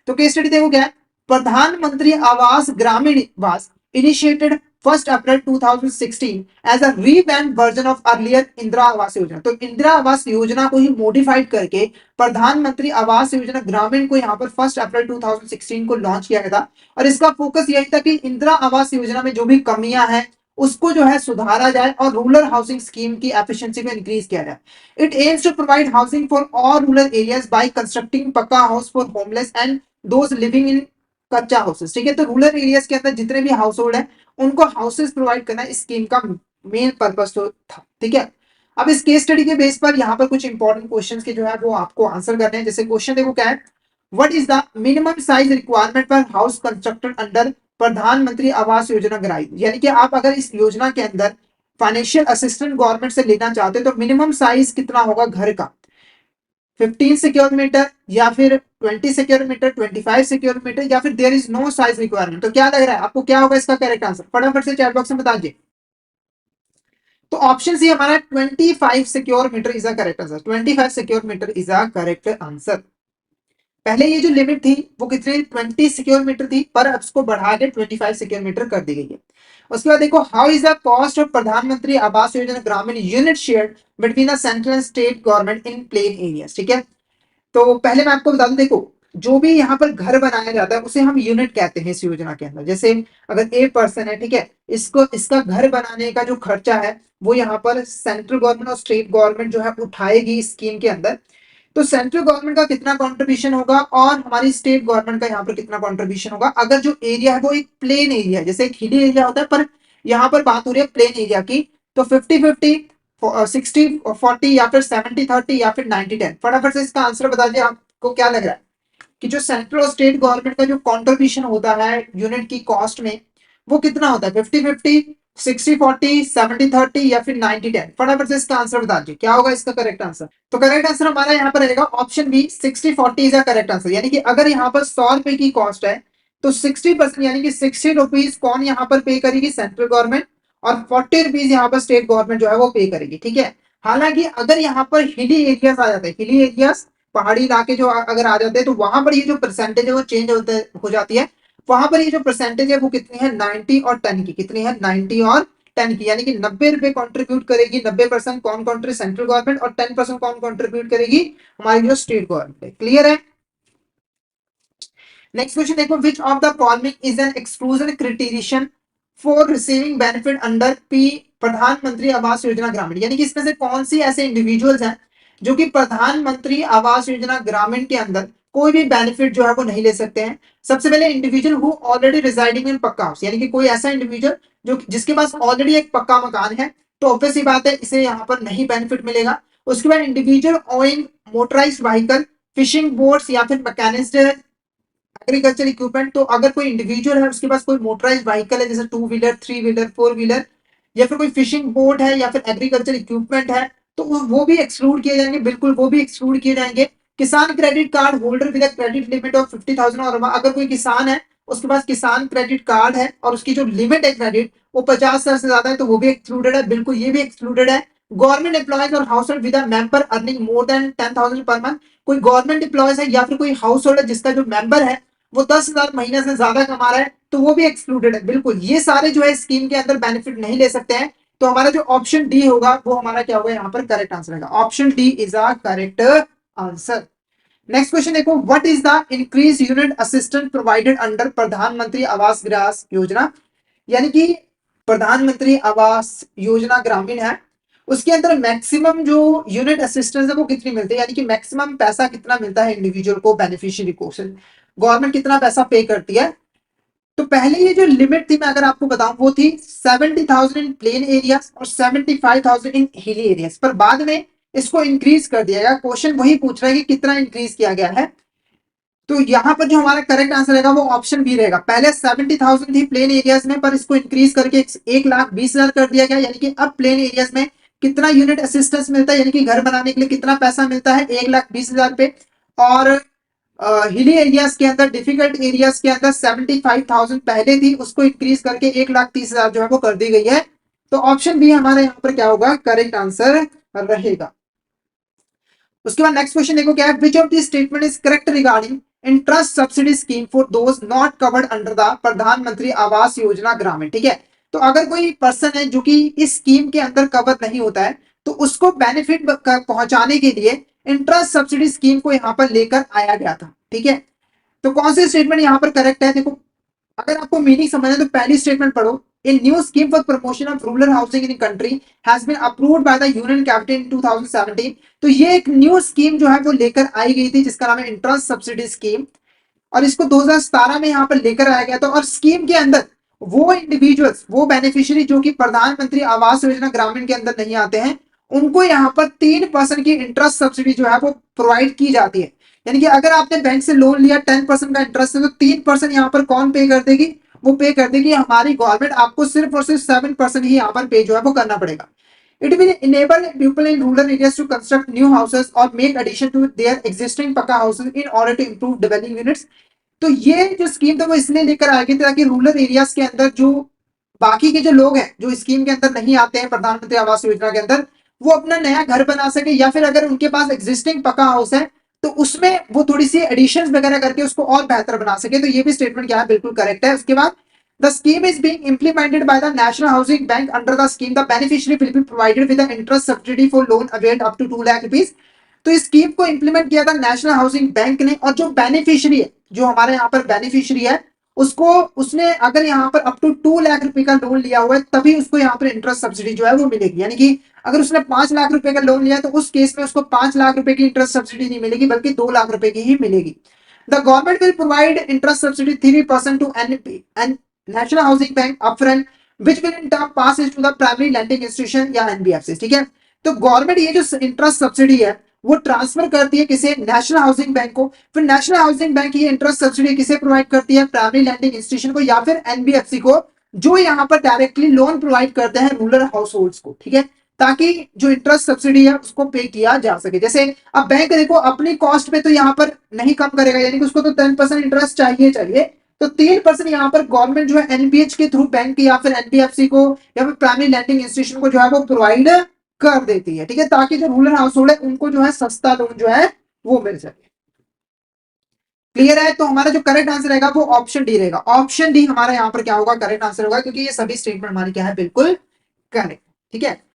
तो case study देखो क्या है, प्रधानमंत्री Awas Gramin Awas initiated 1 April 2016 as a revamped version of earlier Indira Awas Yojana. तो इंदिरा आवास योजना को ही मॉडिफाइड करके प्रधानमंत्री आवास योजना ग्रामीण को यहाँ पर 1 अप्रैल 2016 को लॉन्च किया गया था। और इसका फोकस यही था कि इंदिरा आवास योजना में जो भी कमियां हैं उसको जो है सुधारा जाए और रूरल हाउसिंग स्कीम की एफिशिएंसी को इंक्रीज किया जाए। It aims to provide housing for all rural areas by constructing pucca house for homeless and those living in kutcha houses. ठीक है, तो रूरल एरियाज के अंदर जितने भी हाउस होल्ड है उनको हाउसेस प्रोवाइड करना इस स्कीम का मेन पर्पस तो था। ठीक है, अब इस केस स्टडी के बेस पर यहाँ पर कुछ इंपॉर्टेंट क्वेश्चंस के जो है वो आपको आंसर करने हैं। जैसे क्वेश्चन देखो क्या है, what is the minimum size requirement for house constructed under Pradhan Mantri Awas Yojana ग्रामीण। यानी कि आप अगर इस योजना के अंदर फाइनेंशियल असिस्टेंस गवर्नमेंट से लेना चाहते हो तो मिनिमम साइज कितना होगा घर का, 15 सिक्योर मीटर या फिर 20 सिक्योर मीटर, 25 सिक्योर मीटर, या फिर there is no size requirement. तो क्या लग रहा है आपको, क्या होगा इसका करेक्ट आंसर? फटाफट से चैट बॉक्स में बता दीजिए। तो ऑप्शन सी हमारा 25 square metre is a correct answer. 25 square metre is a correct answer. पहले ये जो लिमिट थी वो कितनी 20 सिक्योर मीटर थी, पर अब इसको बढ़ा के 25 सिक्योर मीटर कर दी गई है। उसके बाद देखो, how is the cost of प्रधानमंत्री आवास योजना ग्रामीण unit share between the central and state government in plain areas. ठीक है, तो पहले मैं आपको बता दूं, देखो जो भी यहाँ पर घर बनाया जाता है उसे हम यूनिट कहते हैं इस योजना के अंदर। जैसे अगर ए पर्सन है, ठीक है, इसको इसका घर बनाने का जो खर्चा है वो यहाँ पर सेंट्रल गवर्नमेंट और स्टेट गवर्नमेंट जो है उठाएगी इस स्कीम के अंदर। तो सेंट्रल गवर्नमेंट का कितना कंट्रीब्यूशन होगा और हमारी स्टेट गवर्नमेंट का यहाँ पर कितना कंट्रीब्यूशन होगा, अगर जो एरिया है वो एक प्लेन एरिया है, जैसे एक हिली एरिया होता है, पर यहाँ पर बात हो रही है प्लेन एरिया की, तो 50-50, 60-40 या फिर 70-30 या फिर 90-10। फटाफट से इसका आंसर बता दिया। आपको क्या लग रहा है कि जो सेंट्रल और स्टेट गवर्नमेंट का जो कंट्रीब्यूशन होता है यूनिट की कॉस्ट में वो कितना होता है, 50-50, 60-40, 70-30 या फिर 90-10? फटाफट से इसका आंसर बता दीजिए, क्या होगा इसका करेक्ट आंसर? तो करेक्ट आंसर हमारा यहाँ पर रहेगा option B, 60-40 is correct answer. यानी कि अगर यहाँ पर 100 रुपए की कॉस्ट है तो 60% यानी कि 60 रुपीज कौन यहाँ पर पे करेगी, सेंट्रल गवर्नमेंट, और 40 रुपीज यहाँ पर स्टेट गवर्नमेंट जो है वो पे करेगी। ठीक है, हालांकि अगर यहाँ पर हिली एरियाज आ जाते हैं, हिली एरियाज पहाड़ी इलाके जो अगर आ जाते हैं तो वहां पर ये जो परसेंटेज है वो चेंज हो जाती है। वहां पर ये जो परसेंटेज है वो कितनी है, 90 और 10 की। कितनी है, 90 और 10 की। यानी कि 90 रुपए कॉन्ट्रीब्यूट करेगी, 90% कौन कॉन्ट्री सेंट्रल गवर्नमेंट, और 10% कौन कॉन्ट्रीब्यूट करेगी, हमारी जो स्टेट गवर्नमेंट है। क्लियर है? नेक्स्ट क्वेश्चन देखो, which of the following is an exclusion criterion for receiving benefit under P प्रधानमंत्री आवास योजना ग्रामीण। यानी कि इसमें से कौन सी ऐसे इंडिविजुअल्स हैं जो कि प्रधानमंत्री आवास योजना ग्रामीण के अंदर कोई भी बेनिफिट जो है वो नहीं ले सकते हैं। सबसे पहले इंडिविजुअल हु ऑलरेडी रिजाइडिंग इन पक्का हाउस, यानी कि कोई ऐसा इंडिविजुअल जो जिसके पास ऑलरेडी एक पक्का मकान है, तो ऑब्वियस सी बात है इसे यहाँ पर नहीं बेनिफिट मिलेगा। उसके बाद individual owing motorised vehicle, fishing boats या फिर मैकेनिज्ड एग्रीकल्चर इक्विपमेंट। तो अगर कोई इंडिविजुअल है उसके पास कोई मोटराइज व्हीकल है जैसे 2 व्हीलर, 3 व्हीलर, 4 व्हीलर, या फिर कोई फिशिंग बोट है या फिर एग्रीकल्चर इक्विपमेंट है, तो वो भी एक्सक्लूड किए जाएंगे। बिल्कुल वो भी एक्सक्लूड किए जाएंगे। किसान credit card holder with credit limit of 50,000 और अगर कोई किसान है उसके पास किसान क्रेडिट कार्ड है और उसकी जो लिमिट है क्रेडिट वो 50,000 से ज्यादा है, तो वो भी एक्सक्लूडेड है। बिल्कुल ये भी एक्सक्लूडेड है। गवर्नमेंट एम्प्लॉयज और house hold with a member earning more than 10,000 per month. कोई गवर्नमेंट एम्प्लॉयज है या फिर कोई हाउस होल्ड है जिसका जो मेंबर है वो 10,000 महीने से ज्यादा कमा रहा है, तो वो भी एक्सक्लूडेड है। बिल्कुल ये सारे जो है स्कीम के अंदर बेनिफिट नहीं ले सकते हैं। तो हमारा जो ऑप्शन डी होगा वो हमारा क्या होगा, यहाँ पर करेक्ट आंसर होगा। Option D is a correct answer. Next question देखो, what is the increase unit assistance provided under Pradhan Mantri Awas grass योजना। यानी कि प्रधानमंत्री आवास योजना ग्रामीण है, उसके अंदर मैक्सिमम जो यूनिट असिस्टेंस है वो कितनी मिलती है, यानी कि मैक्सिमम पैसा कितना मिलता है इंडिविजुअल को, बेनिफिशियरी को, गवर्नमेंट कितना पैसा पे करती है। तो पहले ये जो लिमिट थी मैं अगर आपको बताऊं वो थी 70,000 इन प्लेन एरियाज और 75,000 इन हिली एरियाज, पर बाद में इसको इंक्रीज कर दिया गया। क्वेश्चन वही पूछ रहा है कि कितना इंक्रीज किया गया है। तो यहाँ पर जो हमारा करेक्ट आंसर रहेगा वो ऑप्शन बी रहेगा। पहले 70,000 थी प्लेन एरियाज में, पर इसको इंक्रीज करके 1,20,000 कर दिया गया। यानी कि अब प्लेन एरियाज में कितना यूनिट असिस्टेंस मिलता है, यानी कि घर बनाने के लिए कितना पैसा मिलता है, 1,20,000 पे। और हिली एरियाज के अंदर, डिफिकल्ट एरियाज के अंदर 75,000 पहले थी, उसको इंक्रीज करके 1,30,000 जो है वो कर दी गई है। तो ऑप्शन बी हमारे यहाँ पर क्या होगा, करेक्ट आंसर रहेगा। उसके बाद नेक्स्ट क्वेश्चन देखो क्या है, which of this statement is correct regarding interest subsidy scheme for those not covered under the प्रधानमंत्री आवास योजना ग्रामीण। ठीक है, तो अगर कोई पर्सन है जो कि इस स्कीम के अंदर कवर नहीं होता है, तो उसको बेनिफिट पहुंचाने के लिए इंटरेस्ट सब्सिडी स्कीम को यहाँ पर लेकर आया गया था। ठीक है, तो कौन सी स्टेटमेंट यहाँ पर करेक्ट है? देखो, अगर आपको मीनिंग समझना है तो पहली स्टेटमेंट पढ़ो। A new scheme for promotion of rural housing in the country has been approved by the Union Cabinet in 2017। तो ये एक न्यू स्कीम जो है वो लेकर आई गई थी जिसका नाम है इंटरेस्ट सब्सिडी स्कीम, और इसको 2017 में यहाँ पर लेकर आया गया था। और स्कीम के अंदर वो इंडिविजुअल्स, वो बेनिफिशियरी जो कि प्रधानमंत्री आवास योजना ग्रामीण के अंदर नहीं आते हैं, उनको यहाँ पर 3% की इंटरेस्ट सब्सिडी जो है वो प्रोवाइड की जाती है। यानी कि अगर आपने बैंक से लोन लिया 10% का इंटरेस्ट है, तो 3% यहाँ पर कौन पे कर देगी? वो पे कर देगी हमारी गवर्नमेंट। आपको सिर्फ और सिर्फ 7% ही यहाँ पर पे जो है वो करना पड़ेगा। It will enable people in rural areas to construct new houses or make addition to their existing पक्का houses in order to improve dwelling units। तो ये जो स्कीम था वो इसलिए लेकर आएगी ताकि रूरल एरियाज के अंदर जो बाकी के जो लोग हैं जो स्कीम के अंदर नहीं आते हैं प्रधानमंत्री आवास योजना के अंदर, वो अपना नया घर बना सके, या फिर अगर उनके पास एग्जिस्टिंग पक्का हाउस है तो उसमें वो थोड़ी सी एडिशन वगैरह करके उसको और बेहतर बना सके। तो ये भी स्टेटमेंट क्या है? बिल्कुल करेक्ट है। उसके बाद The scheme is being implemented by the National Housing Bank. Under the scheme, the beneficiary will be provided with an interest subsidy for loan availed up to 2 lakh rupees। तो इस scheme को implement किया था national housing bank ने, और जो beneficiary है, जो हमारे यहाँ पर बेनिफिशियरी है, उसको उसने अगर यहाँ पर अप टू 2 लाख रुपए का लोन लिया हुआ है तभी उसको यहाँ पर इंटरेस्ट सब्सिडी जो है वो मिलेगी। यानी कि अगर उसने 5 लाख रुपए का लोन लिया तो उस केस में उसको 5 लाख रुपए की इंटरेस्ट सब्सिडी नहीं मिलेगी बल्कि 2 लाख रुपए की ही मिलेगी। The government will provide interest subsidy 3% to an national housing bank upfront which will in turn pass to the primary lending institution या एनबीएफसी। ठीक है, तो गवर्नमेंट ये जो इंटरेस्ट सब्सिडी है वो ट्रांसफर करती है किसे? नेशनल हाउसिंग बैंक को। फिर नेशनल हाउसिंग बैंक ये इंटरेस्ट सब्सिडी किसे प्रोवाइड करती है? प्राइमरी लैंडिंग इंस्टीट्यूशन को या फिर एनबीएफसी को, जो यहाँ पर डायरेक्टली लोन प्रोवाइड करते हैं रूरल हाउस होल्ड्स को। ठीक है, ताकि जो इंटरेस्ट सब्सिडी है उसको पे किया जा सके। जैसे अब बैंक देखो अपनी कॉस्ट पे तो यहाँ पर नहीं कम करेगा, यानी कि उसको तो 10% इंटरेस्ट चाहिए चाहिए, तो 3% यहाँ पर गवर्नमेंट जो है एनबीएच के थ्रू बैंक या फिर एनबीएफसी को या फिर प्राइमरी लैंडिंग इंस्टीट्यूशन को जो है वो प्रोवाइड कर देती है। ठीक है, ताकि जो रूरल हाउस होल्ड है उनको जो है सस्ता लोन जो है वो मिल सके। क्लियर है? तो हमारा जो करेक्ट आंसर रहेगा वो ऑप्शन डी रहेगा। ऑप्शन डी हमारा यहाँ पर क्या होगा? करेक्ट आंसर होगा, क्योंकि ये सभी स्टेटमेंट हमारी क्या है? बिल्कुल करेक्ट। ठीक है,